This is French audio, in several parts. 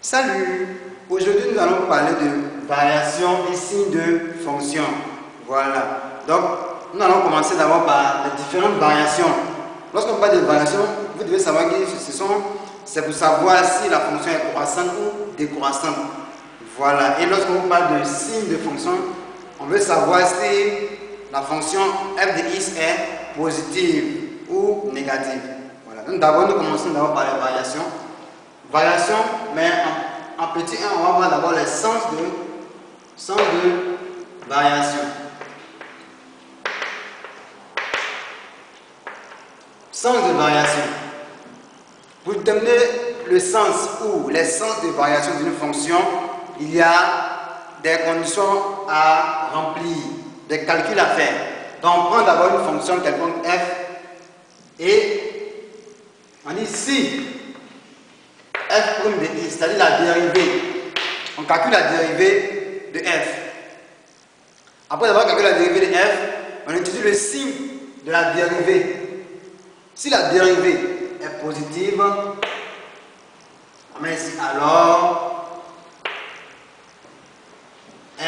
Salut! Aujourd'hui, nous allons parler de variation et signes de fonction. Voilà. Donc, nous allons commencer d'abord par les différentes variations. Lorsqu'on parle de variation, vous devez savoir que c'est pour savoir si la fonction est croissante ou décroissante. Voilà. Et lorsqu'on parle de signes de fonction, on veut savoir si la fonction f de x est positive ou négative. Voilà. Donc, d'abord, nous commençons d'abord par les variations. Variation, mais en petit 1, on va voir d'abord les sens de variation. Sens de variation. Pour déterminer le sens ou les sens de variation d'une fonction, il y a des conditions à remplir, des calculs à faire. Donc, on prend d'abord une fonction quelconque f et on dit si f' de x, c'est-à-dire la dérivée. On calcule la dérivée de f. Après avoir calculé la dérivée de f, on utilise le signe de la dérivée. Si la dérivée est positive, on met ici alors f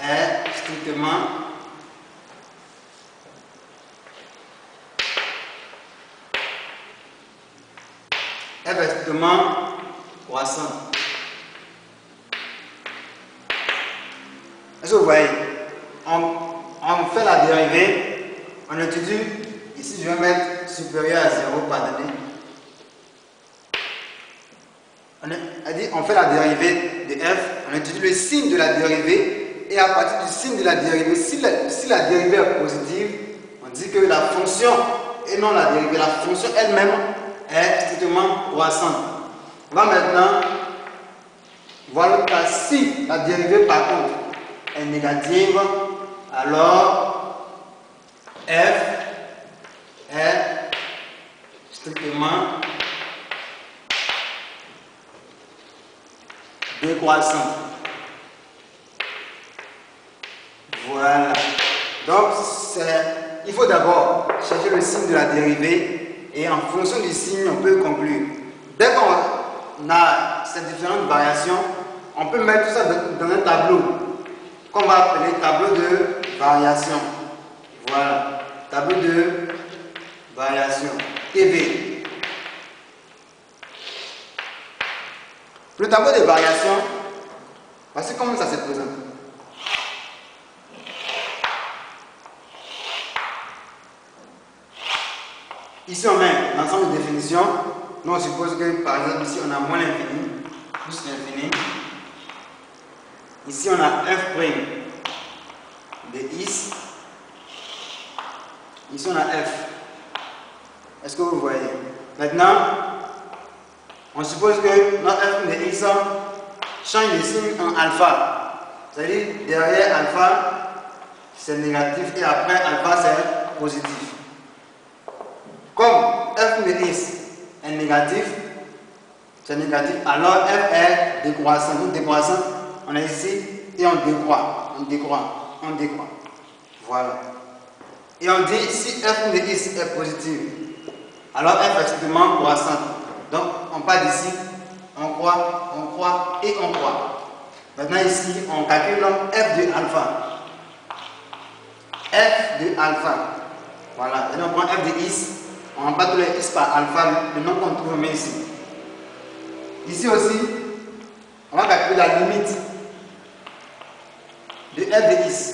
est strictement croissant. Est-ce que vous voyez? On fait la dérivée, on utilise, ici je vais mettre supérieur à 0, pardonnez. On fait la dérivée de f, on utilise le signe de la dérivée, et à partir du signe de la dérivée, si la dérivée est positive, on dit que la fonction, et non la dérivée, la fonction elle-même est strictement croissante. On va maintenant voir le cas si la dérivée par contre est négative, alors f est strictement décroissant. Voilà. Donc il faut d'abord chercher le signe de la dérivée. Et en fonction du signe, on peut conclure. Dès qu'on a ces différentes variations, on peut mettre tout ça dans un tableau qu'on va appeler tableau de variation. Voilà, tableau de variation, TV. Le tableau de variation, voici comment ça se présente. Ici, on met l'ensemble de définitions. Nous, on suppose que, par exemple, ici, on a moins l'infini, plus l'infini. Ici, on a f' de x. Ici, on a f. Est-ce que vous voyez? Maintenant, on suppose que notre f' de x change de signe en alpha. C'est-à-dire, derrière alpha, c'est négatif et après alpha, c'est positif. Comme f' de x est négatif, c'est négatif, alors f est décroissant. Donc décroissant, on est ici et on décroît, on décroît, on décroît. Voilà. Et on dit si f' de x est positif, alors f est strictement croissant. Donc on part d'ici, on croît et on croît. Maintenant ici, on calcule f de alpha. F de alpha. Voilà. Et donc on prend f de x. On bat tous les x par alpha, le nom qu'on trouve mais ici. Ici aussi, on va calculer la limite de f de x.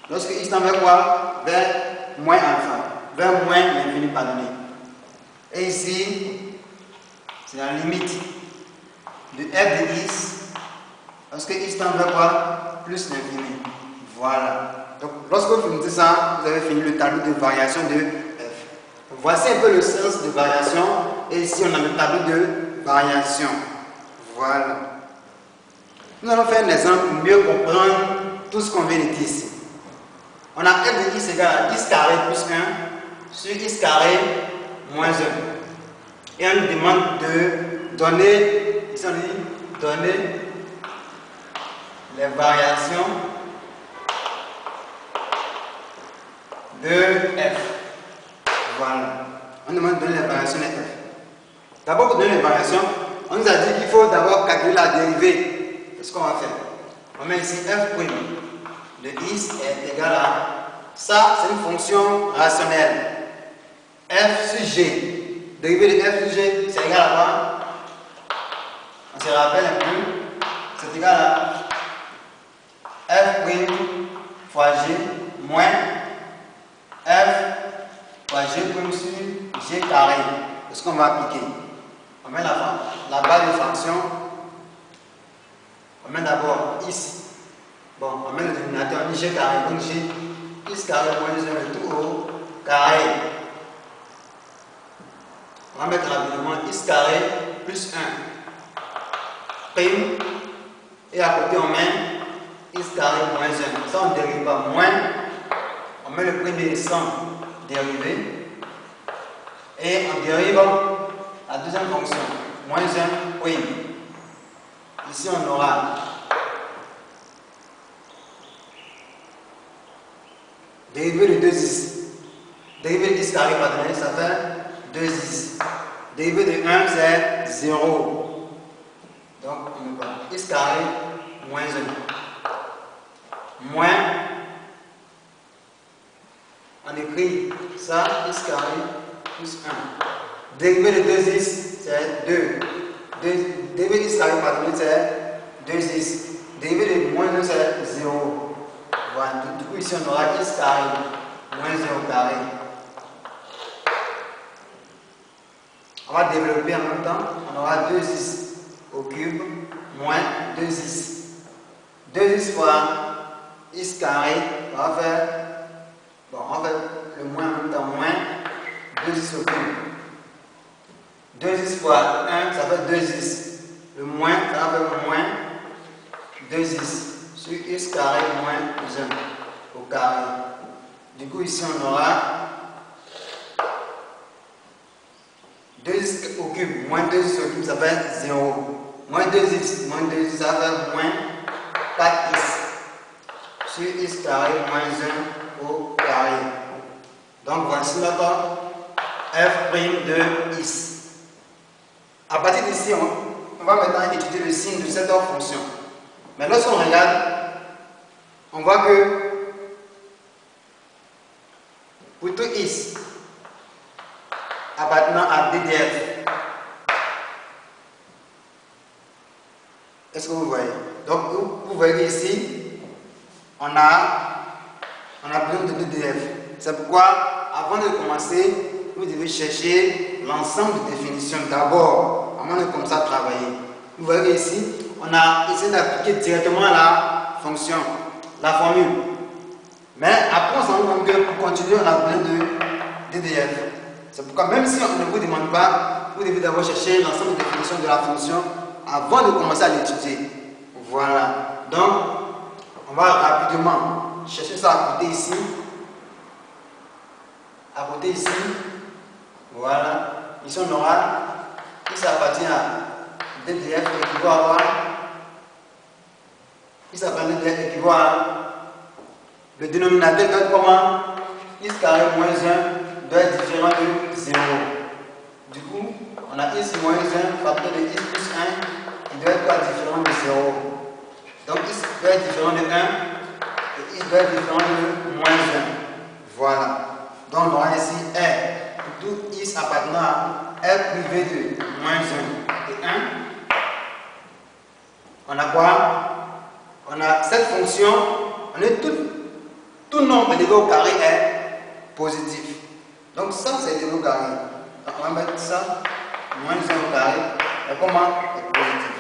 Lorsque x tend vers quoi? Vers moins alpha, vers moins l'infini pardonné. Et ici, c'est la limite de f de x. Lorsque x tend vers quoi? Plus l'infini. Voilà. Donc, lorsque vous finissez ça, vous avez fini le tableau de variation de f. Voici un peu le sens de variation. Et ici, on a le tableau de variation. Voilà. Nous allons faire un exemple pour mieux comprendre tout ce qu'on vient de dire ici. On a f de x égale à x carré plus 1 sur x carré moins 1. Et on nous demande de donner, ici on dit, donner les variations de f. Voilà. On demande de donner les variations de f. D'abord, pour donner les variations, on nous a dit qu'il faut d'abord calculer la dérivée. C'est ce qu'on va faire. On met ici f' de x est égal à... Ça, c'est une fonction rationnelle. F sur g. Dérivée de f sur g, c'est égal à quoi? On se rappelle un peu. C'est égal à f' fois g moins f fois g' sur g carré. C'est ce qu'on va appliquer. On met la barre de fraction. On met d'abord ici. Bon, on met le dénominateur en g carré. Donc g x carré moins 1 le tout au carré. On va mettre rapidement x carré plus 1 prime. Et à côté on met x carré moins 1. Ça on ne dérive pas. Moins. On met le premier sans dérivé. Et on dérive la deuxième fonction. Moins 1 prime. Ici on aura dérivé de 2x. Dérivé de x carré pardonnez, ça fait 2x. Dérivé de 1 c'est 0. Donc on met pas x carré moins 1. Moins, on écrit ça, x carré plus 1. Dérivé de 2x c'est 2. Dérivé de x carré pardonnez, c'est 2x. Dérivé de moins 1 c'est 0. Voilà, du coup ici on aura x carré moins 0 carré. On va développer en même temps. On aura 2x au cube moins 2x. 2x fois x carré, on va faire le moins en même temps, moins 2x au cube. 2x fois 1, ça fait 2x. Le moins, ça va faire moins 2x. Sur x carré moins 1 au carré. Du coup, ici on aura 2x au cube, moins 2x au cube, ça fait 0. Moins 2x, ça fait moins 4x. Sur x carré moins 1 au carré. Donc voici notre f' de x. À partir d'ici, on va maintenant étudier le signe de cette fonction. Mais lorsqu'on regarde, on voit que pour tout x appartenant à ddf, est-ce que vous voyez? Donc vous voyez ici, on a besoin de ddf. C'est pourquoi, avant de commencer, vous devez chercher l'ensemble de définitions d'abord, avant de commencer à travailler. Vous voyez ici, on a essayé d'appliquer directement la fonction, la formule. Mais après, on s'en rend compte que pour continuer, on a besoin de ddf. C'est pourquoi, même si on ne vous demande pas, vous devez d'abord chercher l'ensemble de définitions de la fonction avant de commencer à l'étudier. Voilà. Donc, on va rapidement chercher ça à côté ici. À côté ici. Voilà. Ici, on aura, ici ça appartient à ddf équivaut à quoi? Ici ça appartient à ddf équivaut à le dénominateur doit être comment? X carré moins 1 doit être différent de 0. Du coup, on a x moins 1 facteur de x plus 1 qui doit être différent de 0. Donc x doit être différent de 1 et x doit être différent de moins 1. Voilà. Donc on aura ici R. Pour tout x appartenant à R privé de moins 1 et 1. On a quoi? On a cette fonction, on est tout nombre élevé au carré est positif. Donc ça c'est élevé au carré. Donc on va mettre ça, moins 1 au carré, et comment est positif.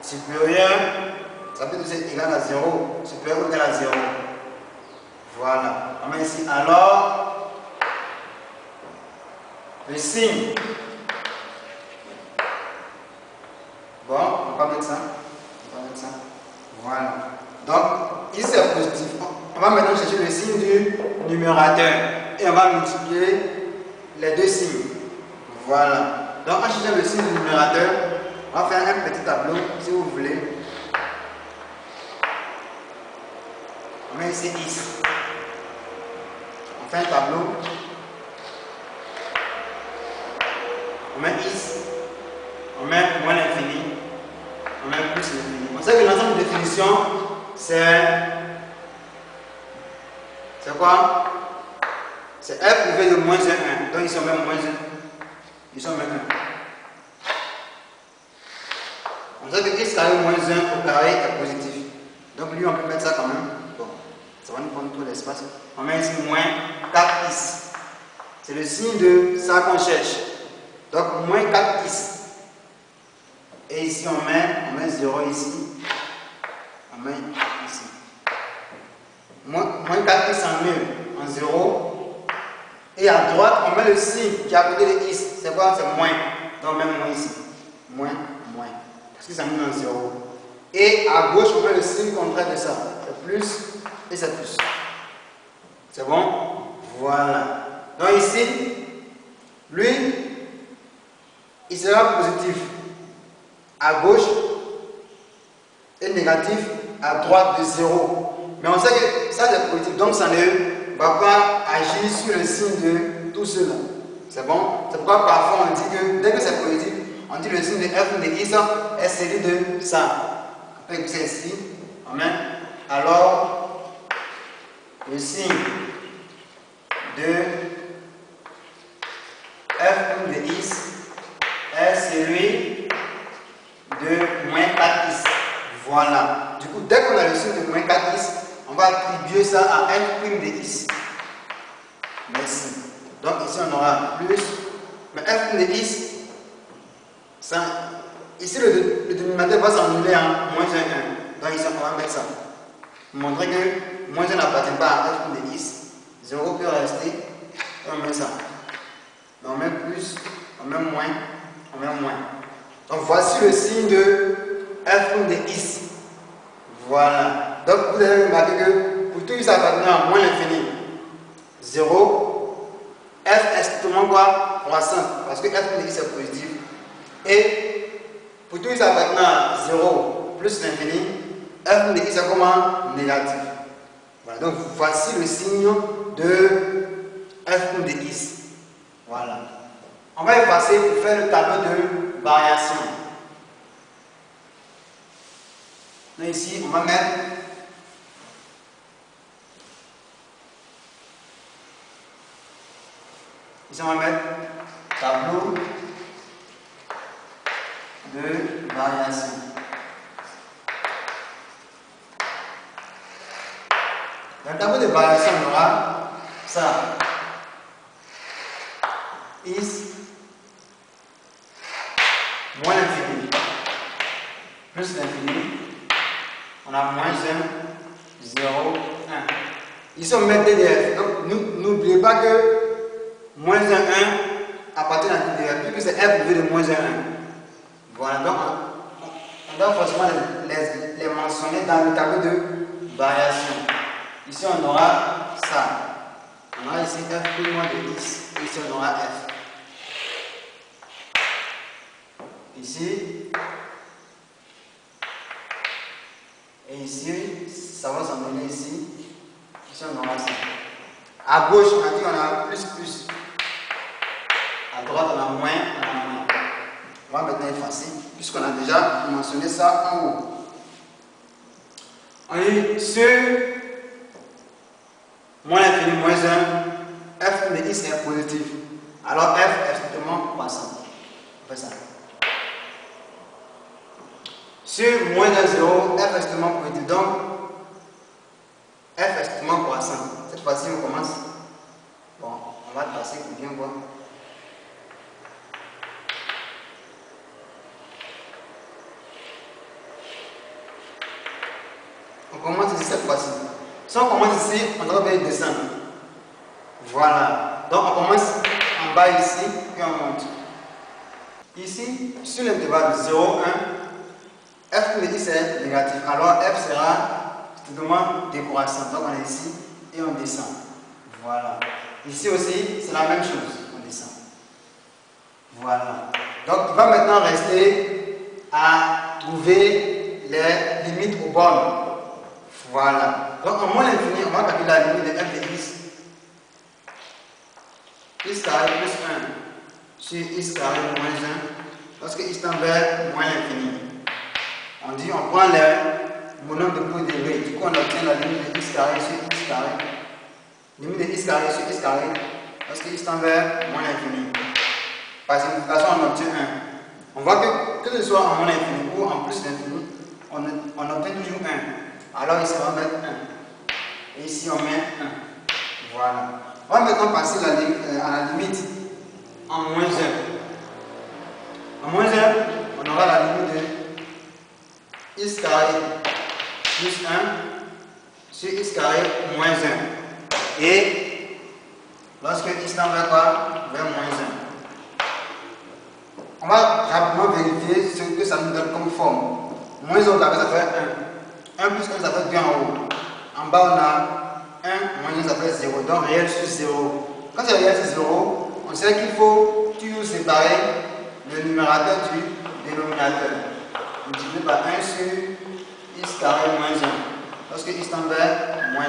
Supérieur, ça peut être égal à 0. Supérieur ou égal à 0. Voilà. On met ici alors le signe. Bon, on va mettre ça. Voilà. Donc, ici c'est positif. On va maintenant chercher le signe du numérateur. Et on va multiplier les deux signes. Voilà. Donc, en cherchant le signe du numérateur, on va faire un petit tableau, si vous voulez. On met ici x. On fait un tableau. On met x. on sait que l'ensemble de définition, c'est quoi? C'est f privé de moins 1, 1. Donc ici on met moins 1. Ici on met 1. On sait que x carré moins 1 au carré est positif. Donc lui on peut mettre ça quand même. Bon, ça va nous prendre tout l'espace. On met ici moins 4x. C'est le signe de ça qu'on cherche. Donc moins 4x. Et ici on met 0 ici. On met ici. Moins 4x en mieux, en 0. Et à droite, on met le signe qui est à côté de x. C'est quoi? C'est moins. Donc même moins ici. Moins. Parce que ça met en 0. Et à gauche, on met le signe contraire de ça. C'est plus et c'est plus. C'est bon? Voilà. Donc ici, lui, il sera positif à gauche et négatif à droite de 0. Mais on sait que ça c'est positif, donc ça ne va pas agir sur le signe de tout cela. C'est bon? C'est pourquoi parfois on dit que dès que c'est positif, on dit le signe de f de x est celui de ça. On peut écrire ici. Amen. Alors, le signe de f de x est celui de moins 4x. Voilà. Du coup, dès qu'on a le signe de moins 4x, on va attribuer ça à f' de x. Merci. Donc ici on aura plus. Mais f' de x, ça, ici le dénominateur va s'annuler en moins 1, 1. Donc ici on va mettre ça. Montrer que moins 1 n'appartient pas à f' de x. 0 peut rester. Et on met ça. On met plus, on met moins, on met moins. Donc voici le signe de f' de x. Voilà. Donc vous avez remarqué que pour tout x appartenant à moins l'infini, 0, f est strictement quoi? Croissante. Parce que f de x est positif. Et pour tout x appartenant à 0 plus l'infini, f de x est comment? Négatif. Voilà. Donc voici le signe de f de x. Voilà. On va effacer pour faire le tableau de variation. Donc ici, on va mettre tableau de variation. Dans le tableau de variation, on aura ça. Is moins l'infini plus l'infini. On a moins 1, 0, 1. Ici on met DDF. Donc n'oubliez pas que moins 1, 1 appartient à DDF, puisque c'est f de moins 1, 1. Voilà, donc on doit forcément les mentionner dans le tableau de variation. Ici on aura ça. On aura ici f plus moins de x. Ici on aura f. Ici. Et ici, ça va s'emmener ici. Ici on aura ça. À gauche, on a dit on a plus. À droite, on a moins, On va maintenant effacer, puisqu'on a déjà mentionné ça en haut. On dit sur moins l'infini moins 1, f de x est positif. Alors f est strictement croissant. On fait ça. Sur moins 1, 0, f est strictement positif. Donc, f est strictement croissant. Cette fois-ci, on commence. Bon, on va passer pour bien voir. On commence ici cette fois-ci. Si on commence ici, on doit bien descendre. Voilà. Donc, on commence en bas ici, puis on monte. Ici, sur l'intervalle 0, 1, f de x est négatif. Alors f sera strictement décroissant. Donc on est ici et on descend. Voilà. Ici aussi, c'est la même chose. On descend. Voilà. Donc il va maintenant rester à trouver les limites aux bornes. Voilà. Donc en moins l'infini, on va calculer la limite de f de x. X carré plus 1 sur x carré moins 1. Lorsque x tend vers moins l'infini. On dit, on prend le monome de plus élevé. Du coup, on obtient la limite de x carré sur x carré. Limite de x carré sur x carré. Parce que x tend vers moins l'infini. Par simplification, on obtient 1. On voit que ce soit en moins l'infini ou en plus l'infini, on obtient toujours 1. Alors ici, on va mettre 1. Et ici, on met 1. Voilà. On va maintenant passer à la limite en moins 1. En moins 1, on aura la limite de x carré plus 1 sur x carré moins 1. Et lorsque x tend vers quoi? Vers moins 1. On va rapidement vérifier ce que ça nous donne comme forme. Moins 1 carré, ça fait 1. 1 plus 1, ça fait 2 en haut. En bas, on a 1, moins 1, ça fait 0. Donc réel sur 0. Quand c'est réel sur 0, on sait qu'il faut toujours séparer le numérateur du dénominateur. Multiplié par 1 sur x carré moins 1. Lorsque x tend vers moins 1.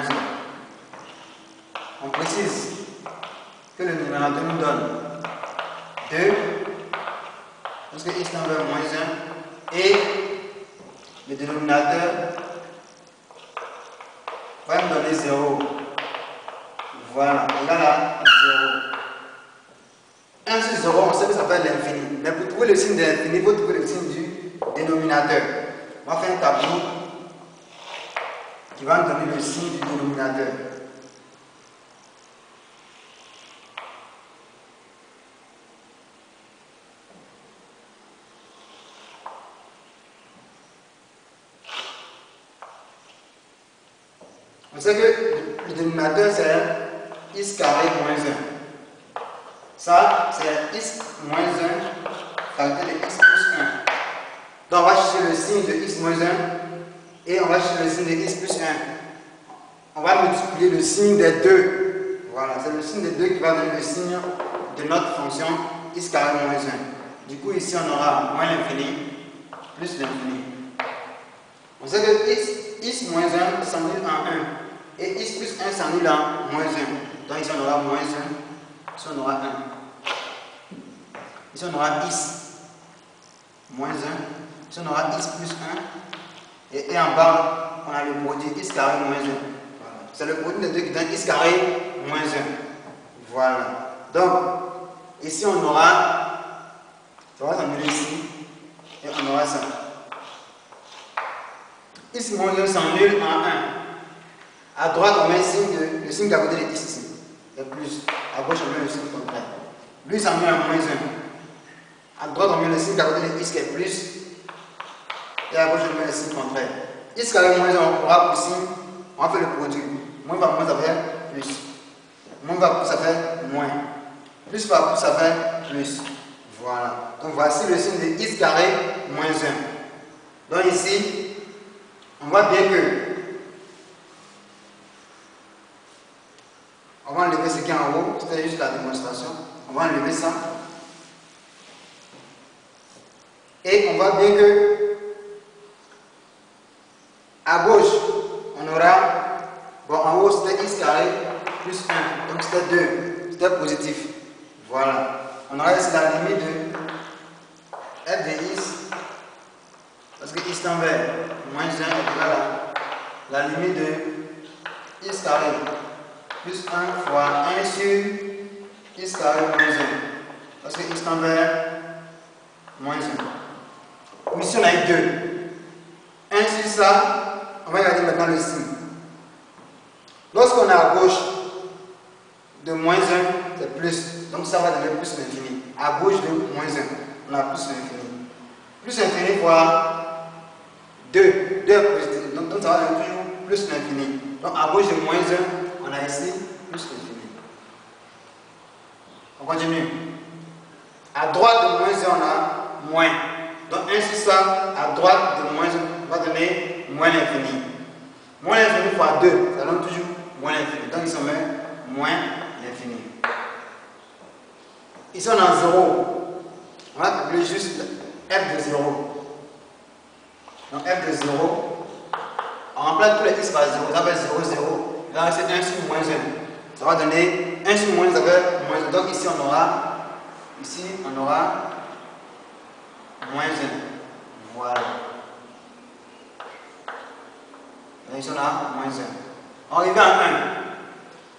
On précise que le numérateur nous donne 2. Lorsque x tend vers moins 1. Et le dénominateur va me donner 0. Voilà, égal à 0. 1 sur 0, on sait que ça fait l'infini. Mais pour trouver le signe de l'infini, il faut trouver le signe du dénominateur. On va faire un tableau qui va me donner le signe du dénominateur. On sait que le dénominateur c'est x carré moins 1. Ça c'est x moins 1 facteur de x plus 1. Donc on va chercher le signe de x moins 1 et on va chercher le signe de x plus 1. On va multiplier le signe des deux. Voilà, c'est le signe des deux qui va donner le signe de notre fonction x carré moins 1. Du coup ici on aura moins l'infini plus l'infini. On sait que x moins 1 s'annule en 1. Et x plus 1 s'annule en moins 1. Donc ici on aura moins 1. Ici on aura 1. Ici on aura x moins 1. Ici on aura x plus 1. Et en bas, on a le produit x carré moins 1. Voilà. C'est le produit des deux qui donne x carré moins 1. Voilà. Donc, ici on aura, ça va s'annuler ici. Et on aura ça. X moins 1 s'annule en 1. À droite, on met le signe d'à côté de x ici. Le plus. À gauche, on met le signe contraire. Lui, ça met en moins 1. À droite, on met le signe d'à côté de x qui est plus. Et à gauche, on met le signe contraire. X carré moins 1, on aura pour signe, on va faire le produit. Moins par moins, ça fait plus. Moins par plus, ça fait moins. Plus par plus, ça fait plus. Voilà. Donc, voici le signe de x carré moins 1. Donc, ici, on voit bien que on va enlever ce qui est en haut, c'était juste la démonstration. On va enlever ça. Et on voit bien que à gauche, on aura, bon, en haut c'était x carré plus 1, donc c'était 2, c'était positif. Voilà. On aura ici la limite de f de x, parce que x tend vers moins 1 est égal à la limite de x carré plus 1 fois 1 sur x carré moins 1. Parce que x tend vers moins 1. Ici on a eu 2. 1 sur ça, on va regarder maintenant le signe. Lorsqu'on est à gauche de moins 1, c'est plus. Donc ça va donner plus l'infini. À gauche de moins 1, on a plus l'infini. Plus l'infini fois 2. 2 est positif. Donc ça va donner toujours plus l'infini. Donc à gauche de moins 1, on a ici plus l'infini. On continue. À droite de moins 1, on a moins. Donc 1 sur ça, à droite de moins 1, va donner moins l'infini. Moins l'infini fois 2, ça donne toujours moins l'infini. Donc ici on met moins l'infini. Ici on a 0. On va appeler juste f de 0. Donc f de 0, on remplace tous les x par 0, ça fait 0, 0. Là c'est 1 sur moins 1. Ça va donner 1 sur moins 1, ça fait moins 1. Donc ici on aura moins 1. Voilà. ici on a moins 1. On arrive à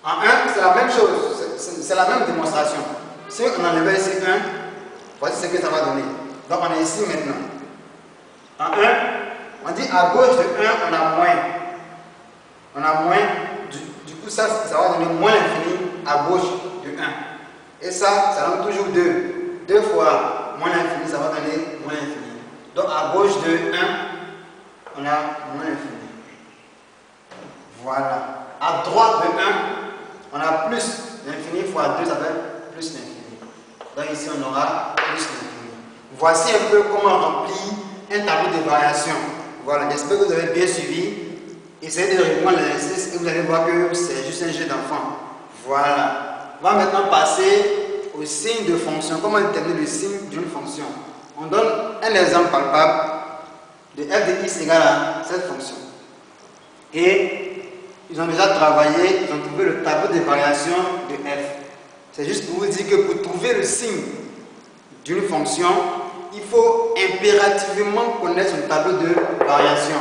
1. En 1, c'est la même chose, c'est la même démonstration. Si on enlève ici 1, voici ce que ça va donner. Donc on est ici maintenant. En 1, on dit à gauche de 1, on a moins. On a moins, du coup ça va donner moins l'infini à gauche de 1. Et ça donne toujours 2. 2 fois moins l'infini, ça va donner moins l'infini. Donc à gauche de 1, on a moins l'infini. Voilà. À droite de 1, on a plus l'infini fois 2, ça fait plus l'infini. Donc ici on aura plus l'infini. Voici un peu comment on remplit un tableau de variation. Voilà, j'espère que vous avez bien suivi. Essayez de répondre à l'exercice et vous allez voir que c'est juste un jeu d'enfant. Voilà. On va maintenant passer au signe de fonction. Comment déterminer le signe d'une fonction? On donne un exemple palpable de f de x égale à cette fonction. Et ils ont déjà travaillé, ils ont trouvé le tableau de variation de f. C'est juste pour vous dire que pour trouver le signe d'une fonction, il faut impérativement connaître son tableau de variation.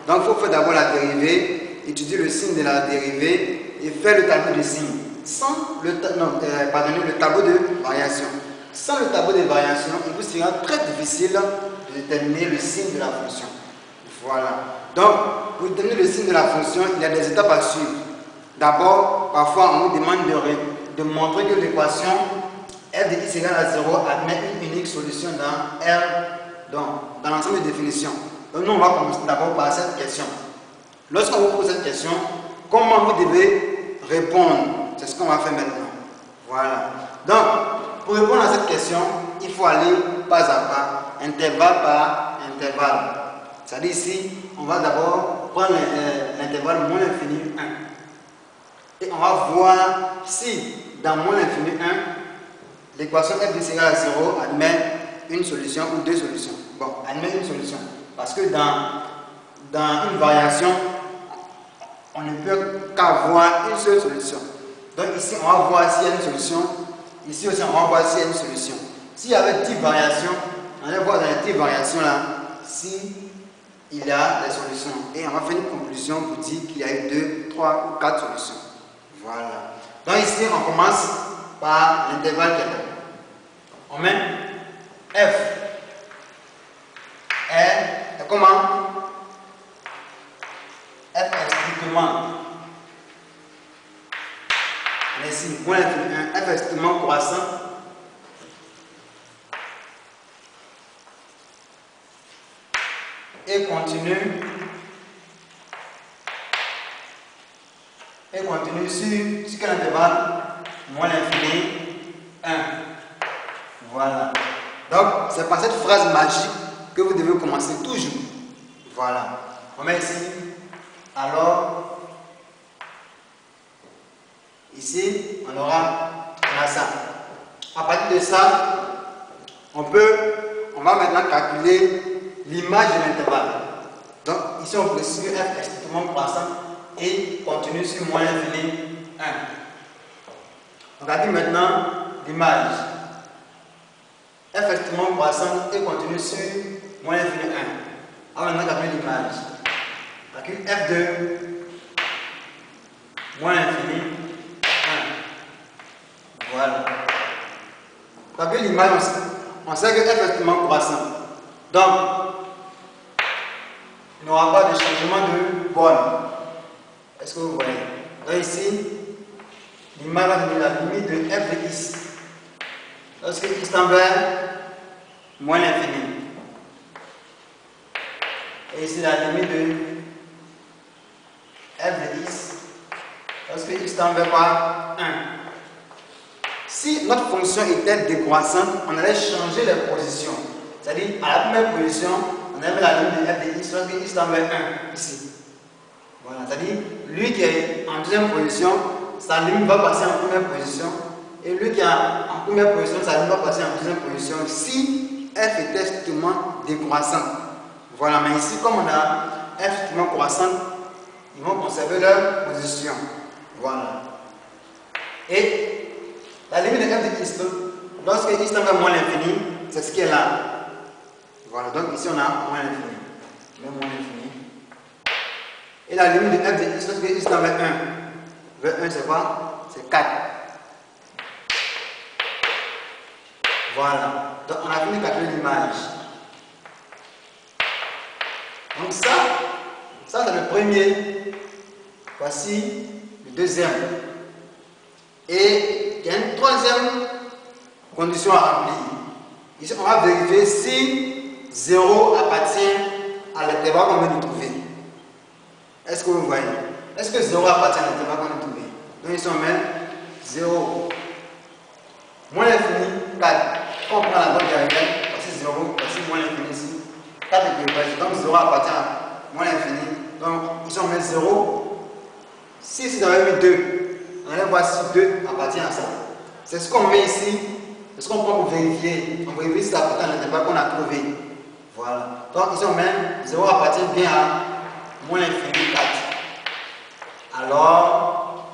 Donc il faut faire d'abord la dérivée, étudier le signe de la dérivée et faire le tableau de signes. Sans le tableau de variation. Sans le tableau de variation, il vous sera très difficile de déterminer le signe de la fonction. Voilà. Donc, pour déterminer le signe de la fonction, il y a des étapes à suivre. D'abord, parfois on nous demande de montrer que l'équation f de x égale à 0 admet une unique solution dans R, dans l'ensemble de définitions. Donc nous, on va commencer d'abord par cette question. Lorsqu'on vous pose cette question, comment vous devez répondre? C'est ce qu'on va faire maintenant. Voilà. Donc, pour répondre à cette question, il faut aller pas à pas, intervalle par intervalle. C'est-à-dire ici, on va d'abord prendre l'intervalle moins l'infini 1. Et on va voir si dans moins l'infini 1, l'équation f de x égale à 0 admet une solution ou deux solutions. Bon, admet une solution. Parce que dans une variation, on ne peut qu'avoir une seule solution. Donc ici, on va voir s'il y a une solution. Ici aussi, on va voir s'il y a une solution. S'il y avait 10 variations, on va voir dans les 10 variations là, si il y a des solutions. Et on va faire une conclusion pour dire qu'il y a eu 2, 3 ou 4 solutions. Voilà. Donc ici, on commence par l'intervalle qui est là. On met f est comment? F est strictement. On est ici, moins l'infini 1, f est strictement croissant. Et continue sur quel intervalle? Moins l'infini 1. Voilà. Donc, c'est par cette phrase magique que vous devez commencer toujours. Voilà. On met ici. Alors, ici, on a ça. À partir de ça, on va maintenant calculer l'image de l'intervalle. Donc, ici, on précise que f est strictement croissant et continue sur moins l'infini 1. On calcule maintenant l'image. F est strictement croissant et continue sur moins l'infini 1. On va maintenant calculer l'image. Calcule f de moins l'infini 1. Voilà. Calcule l'image, on sait que f est strictement croissant. Donc, il n'y aura pas de changement de borne. Est-ce que vous voyez? Donc ici, l'image va donner la limite de f de x. Lorsque x tend vers moins l'infini. Et ici la limite de f de x. Lorsque x tend vers quoi? 1. Si notre fonction était décroissante, on allait changer les positions. C'est-à-dire, à la première position, on avait la limite de f de x, lorsque x tend vers 1, ici. Voilà, c'est-à-dire, lui qui est en deuxième position, sa limite va passer en première position. Et lui qui est en première position, sa limite va passer en deuxième position si f était strictement décroissant. Voilà, mais ici, comme on a f strictement croissant, ils vont conserver leur position. Voilà. Et la limite de f de x, lorsque x tend vers moins l'infini, c'est ce qui est là. Voilà, donc ici on a moins l'infini. Moins l'infini. Et la limite de f de x lorsque x tend vers 1. Vers 1 c'est quoi? C'est 4. Voilà. Donc on a fini de calculer l'image. Donc ça c'est le premier. Voici le deuxième. Et il y a une troisième condition à remplir. Ici, on va vérifier si 0 appartient à l'intervalle qu'on vient de trouver. Est-ce que vous voyez? Est-ce que 0 appartient à l'intervalle qu'on vient de trouver? Donc ici, on met 0 moins l'infini, 4. Quand on prend la droite derrière, voici 0, voici moins l'infini ici. 4 est dépassé. Donc 0 appartient à moins l'infini. Donc ici, on met 0. Si vous avez mis 2, on allait voir si 2 appartient à ça. C'est ce qu'on met ici. C'est ce qu'on prend pour vérifier. On vérifie si ça appartient à l'intervalle qu'on a trouvé. Voilà. Donc ici on met 0 appartient bien à moins l'infini 4. Alors,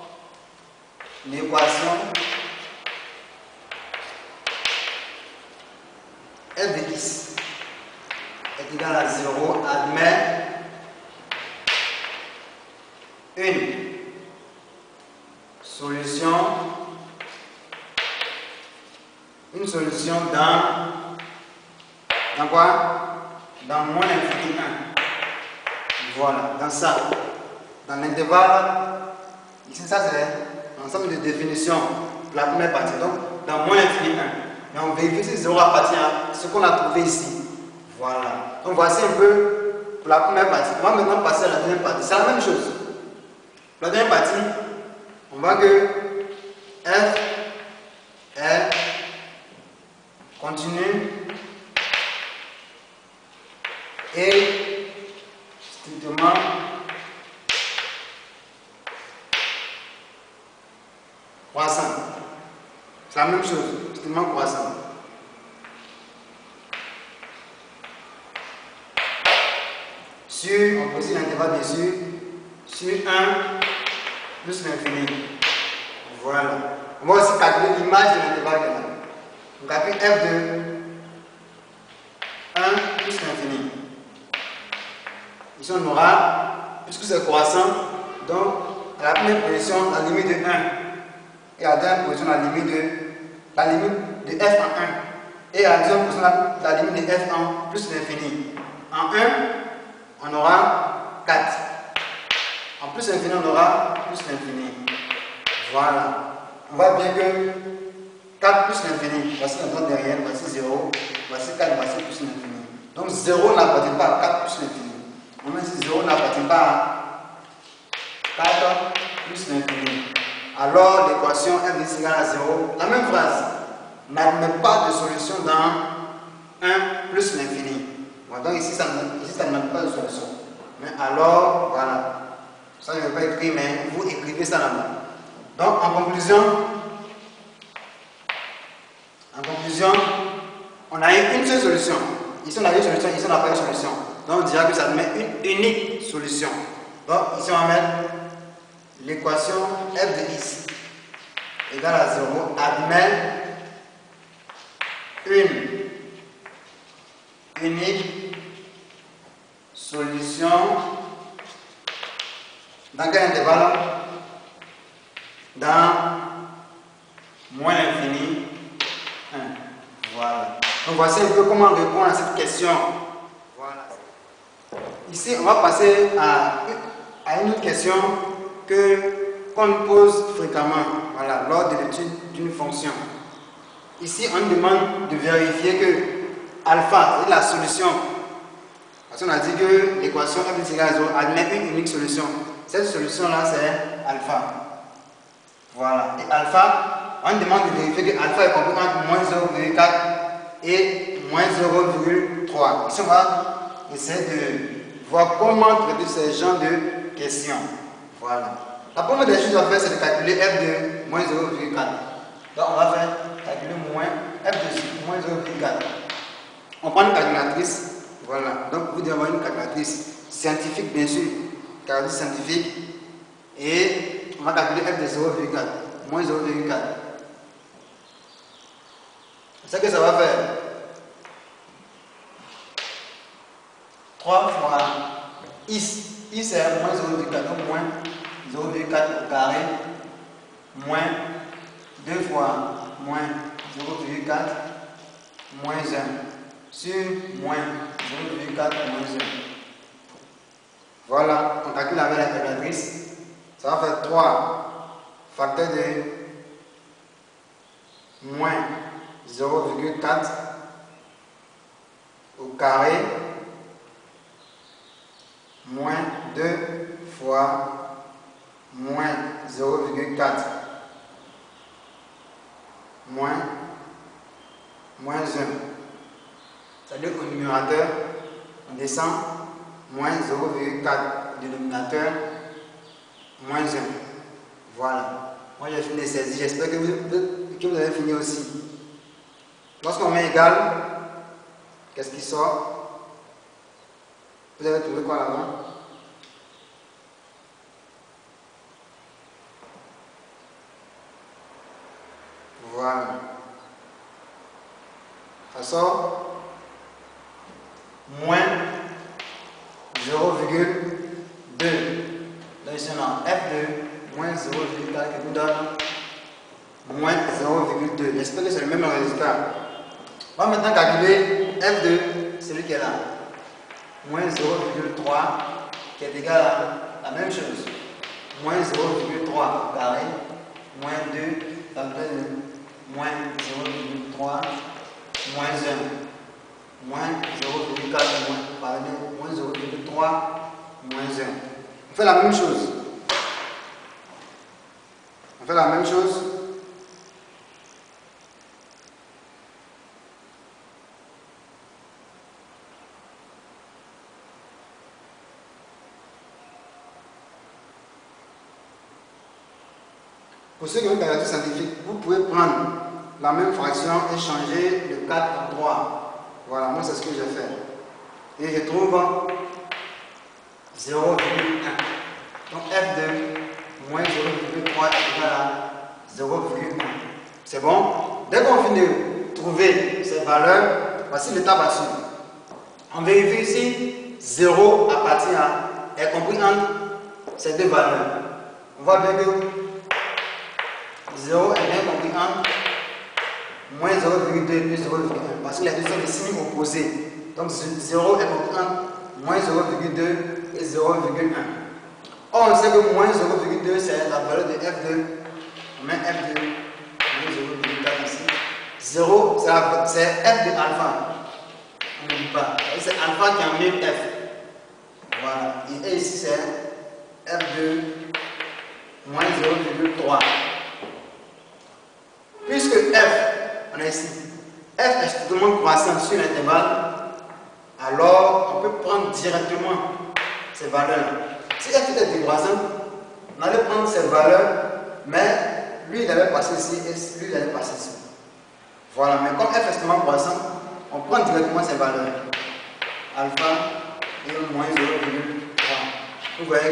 l'équation f de x est égale à 0 admet une solution dans quoi? Dans moins l'infini 1. Voilà, dans ça. Dans l'intervalle, ici ça c'est l'ensemble de définitions pour la première partie. Donc, dans moins l'infini 1. Mais on vérifie si 0 appartient à ce qu'on a trouvé ici. Voilà. Donc voici un peu pour la première partie. On va maintenant passer à la deuxième partie. C'est la même chose. La deuxième partie, on voit que f est continue et strictement croissant. C'est la même chose, strictement croissant. Sur, on pose l'intervalle dessus, sur 1 plus l'infini. Voilà. On va aussi calculer l'image de l'intervalle. On calcule f de 1 plus l'infini. Ici on aura, puisque c'est croissant, donc à la première position, la limite de 1. Et à la deuxième position, la limite de f en 1. Et à la deuxième position, la limite de f en plus l'infini. En 1, on aura 4. En plus l'infini, on aura plus l'infini. Voilà. On voit bien que 4 plus l'infini, voici la droite derrière, voici 0, voici 4, voici plus l'infini. Donc 0 n'appartient pas à 4 plus l'infini. On met si 0 n'appartient pas à 4 plus l'infini. Alors l'équation f de x égale à 0, la même phrase, n'admet pas de solution dans 1 plus l'infini. Voilà, donc ici ça n'admet pas de solution. Mais alors, voilà. Ça je ne vais pas écrire, mais vous écrivez ça là-bas. Donc en conclusion, on a une seule solution. Ici on a une solution, ici on n'a pas une solution. Donc on dira que ça admet une unique solution. Donc ici on va mettre l'équation f de x égale à 0 admet une unique solution dans quel intervalle? Dans moins l'infini 1. Voilà. Donc voici un peu comment répondre à cette question. Voilà. Ici, on va passer à une autre question qu'on nous pose fréquemment, voilà, lors de l'étude d'une fonction. Ici, on nous demande de vérifier que alpha est la solution. Parce qu'on a dit que l'équation f de x égale à 0 admet une unique solution. Cette solution-là, c'est alpha. Voilà. Et alpha, on demande de vérifier que alpha est compris entre moins 0,4 et moins 0,3. Ici, on va essayer de voir comment traiter ce genre de questions. Voilà. La première des choses à faire, c'est de calculer f de moins 0,4. Donc, on va faire calculer f de moins 0,4. On prend une calculatrice. Voilà. Donc, vous devez avoir une calculatrice scientifique, bien sûr. Calculatrice scientifique. Et on va calculer f de 0,4. Moins 0,4. C'est ce que ça va faire. 3 fois x Ici c'est moins 0,4, donc moins 0,4 au carré, moins 2 fois moins 0,4, moins 1, sur moins 0,4 moins 1. Voilà, on calcule avec la calculatrice. Ça va faire 3 facteur de moins 0,4 au carré moins 2 fois moins 0,4 moins 1. C'est-à-dire qu'au numérateur, on descend moins 0,4 au dénominateur, moins 1. Voilà. Moi j'ai fini les saisies. J'espère que vous avez fini aussi. Lorsqu'on met égal, qu'est-ce qui sort? Vous avez trouvé quoi là-bas? Voilà. Ça sort moins 0,2. Donc ici on a F2 moins 0,4 qui nous donne moins 0,2. J'espère que c'est le même résultat. On va maintenant calculer F2, celui qui est là. Moins 0,3 qui est égal à la même chose. Moins 0,3 au carré, moins 2, ça me donne moins 0,3, moins 1. Moins 0,4, moins 0,3, moins 1. On fait la même chose. On fait la même chose. Pour ceux qui ont une calculatrice scientifique, vous pouvez prendre la même fraction et changer le 4 en 3. Voilà, moi c'est ce que j'ai fait. Et je trouve 0,1. Donc F2 moins 0,3 est égal à 0,1. C'est bon? Dès qu'on finit de trouver ces valeurs, voici l'étape à suivre. On vérifie si 0 appartient à, est compris entre ces deux valeurs. On voit bien que 0 est bien compris entre moins 0,2 plus 0,1 parce que les deux sont des signes opposés. Donc 0 est compris entre moins 0,2 et 0,1. Or on sait que moins 0,2 c'est la valeur de F2. On met F2 moins 0,4 ici. 0 c'est F de alpha. On n'oublie pas. C'est alpha qui a mis F. Voilà. Et ici c'est F2 moins 0,3. Puisque F, on a ici, F est strictement croissant sur l'intervalle, alors on peut prendre directement ces valeurs. Si F était décroissant, on allait prendre ces valeurs, mais lui il allait passer ici et lui il allait passer ici. Voilà, mais comme F est strictement croissant, on prend directement ces valeurs. Alpha et moins 0,3. Vous voyez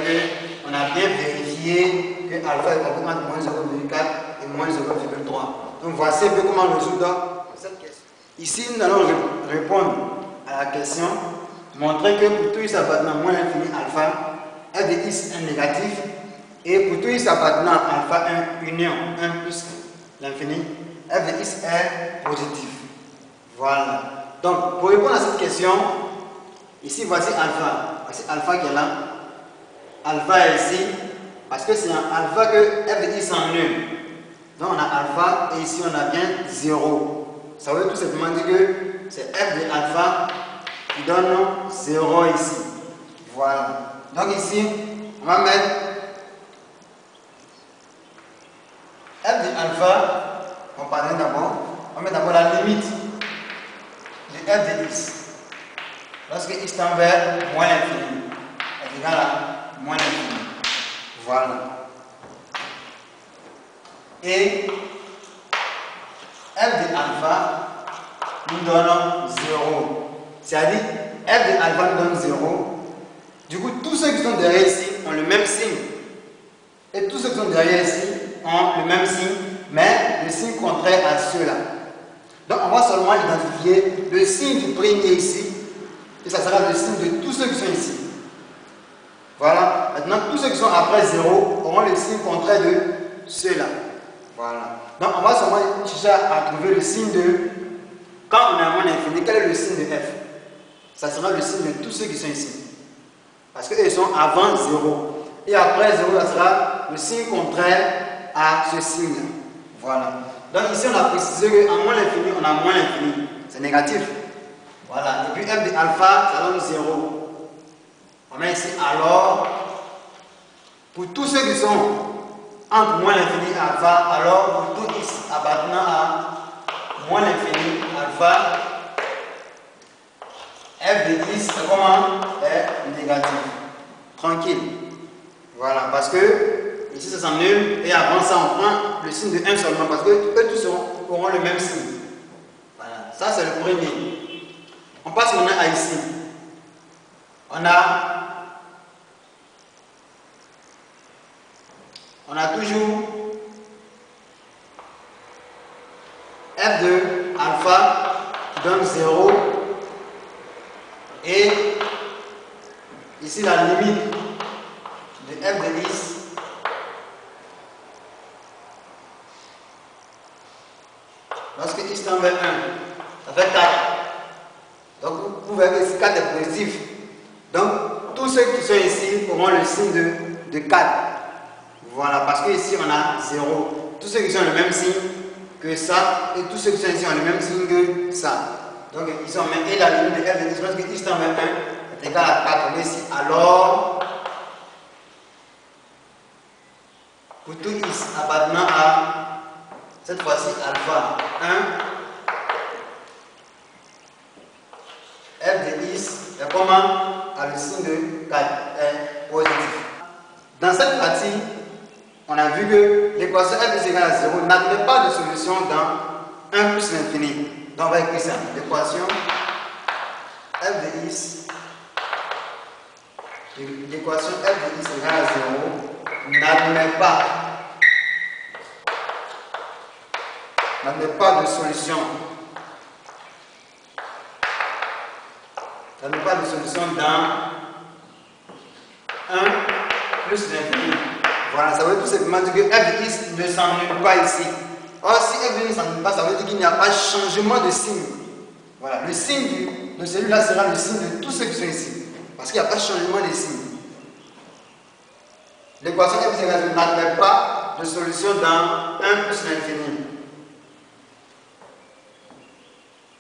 qu'on a bien vérifié que alpha est compris entre moins 0,4 et moins 0,3. Donc voici un peu comment résoudre cette question. Ici, nous allons répondre à la question, montrer que pour tout x appartenant à moins l'infini alpha, f de x est négatif, et pour tout x appartenant à alpha 1 union 1 plus l'infini, f de x est positif. Voilà. Donc pour répondre à cette question, ici voici alpha. Voici alpha qui est là. Alpha est ici, parce que c'est un alpha que f de x en nul. Donc on a alpha et ici on a bien 0. Ça veut tout simplement dire que c'est f de alpha qui donne 0 ici. Voilà. Donc ici, on va mettre f de alpha, on parle d'abord, on met d'abord la limite de f de x. Lorsque x tend vers moins l'infini, est égal à moins l'infini. Voilà. Et f de alpha nous donne 0. C'est-à-dire, f de alpha nous donne 0. Du coup, tous ceux qui sont derrière ici ont le même signe. Et tous ceux qui sont derrière ici ont le même signe, mais le signe contraire à ceux-là. Donc, on va seulement identifier le signe du premier ici, et ça sera le signe de tous ceux qui sont ici. Voilà. Maintenant, tous ceux qui sont après 0 auront le signe contraire de ceux-là. Voilà. Donc, on va seulement chercher à trouver le signe de... Quand on a moins l'infini, quel est le signe de f? Ça sera le signe de tous ceux qui sont ici. Parce qu'ils sont avant 0. Et après 0, ça sera le signe contraire à ce signe. Voilà. Donc ici, on a précisé qu'à moins l'infini, on a moins l'infini. C'est négatif. Voilà. Et puis f de alpha, ça donne 0. On met ici alors, pour tous ceux qui sont entre moins l'infini et alpha, alors pour tout x appartenant à moins l'infini alpha, f de x comment est négatif. Tranquille. Voilà, parce que ici ça s'annule et avant ça on prend le signe de 1 seulement parce que eux tous auront le même signe. Voilà, ça c'est le premier. On passe maintenant à ici. On a toujours f de alpha qui donne 0 et ici la limite de f de x lorsque x tend vers 1, ça fait 4. Donc vous voyez que ici 4 est positif. Donc tous ceux qui sont ici auront le signe de 4. Voilà, parce que ici on a 0. Tous ceux qui sont le même signe que ça et tous ceux qui sont ici ont le même signe que ça. Donc ici on met et la limite de f de x lorsque x tend vers 1 est égal à 4. On met ici alors pour tout x appartenant à cette fois-ci alpha 1, f de x est comment à le signe de 4 est positif. Dans cette partie, on a vu que l'équation f de x égale à 0 n'admet pas de solution dans 1 plus l'infini. Donc on va écrire ça. L'équation f de x, l'équation f de x égale à 0 n'admet pas de solution. Ça n'est pas de solution dans 1 plus l'infini. Voilà, ça veut tout simplement dire que f de x ne s'annule pas ici. Or, si f de x ne s'annule pas, ça veut dire qu'il n'y a pas de changement de signe. Voilà, le signe de celui-là sera le signe de tous ceux qui sont ici. Parce qu'il n'y a pas de changement de signe. L'équation f de x n'admet pas de solution dans 1 plus l'infini.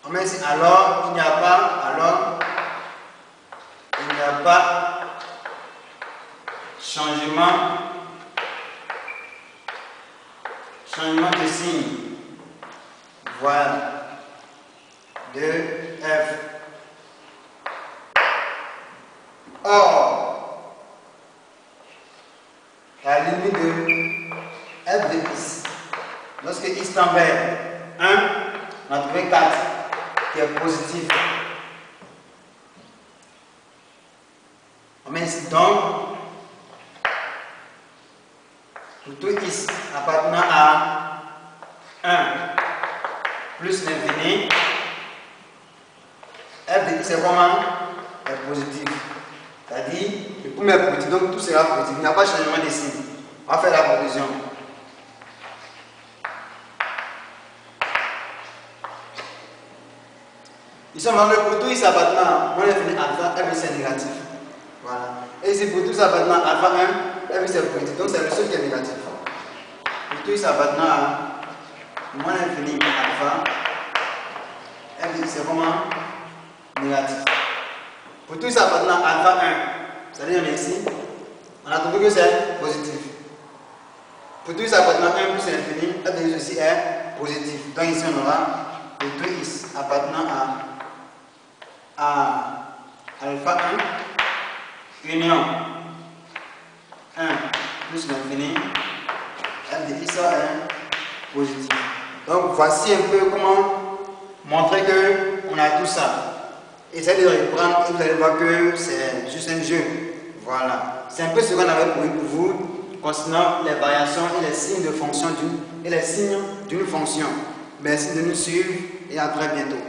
On met ici alors, il n'y a pas changement de signe. Voilà. De f. Or, la limite de f de x, lorsque x tend vers 1, on a trouvé 4 qui est positif. On met ici donc pour tout x appartenant à 1 plus l'infini, f de x est comment est positif. C'est-à-dire, le premier est positif, donc tout sera positif. Il n'y a pas de changement de signe. On va faire la conclusion. Ici, on va faire pour tout x appartenant à moins l'infini alpha, f de x est négatif. Voilà. Et ici, pour tout x appartenant à alpha 1, f de x est positif. Donc, c'est le seul qui est négatif. Pour tout x appartenant à moins l'infini alpha, f de x est comment négatif. Pour tout x appartenant à alpha 1, c'est-à-dire on est ici, on a trouvé que c'est positif. Pour tout x appartenant à 1 plus l'infini, f de x aussi est positif. Donc ici on aura pour tout x appartenant à alpha 1, union 1 plus l'infini, f de x est positif. Donc voici un peu comment montrer que on a tout ça. Essayez de reprendre et vous allez voir que c'est juste un jeu. Voilà. C'est un peu ce qu'on avait prévu pour vous concernant les variations et les signes de fonction d'une fonction. Merci de nous suivre et à très bientôt.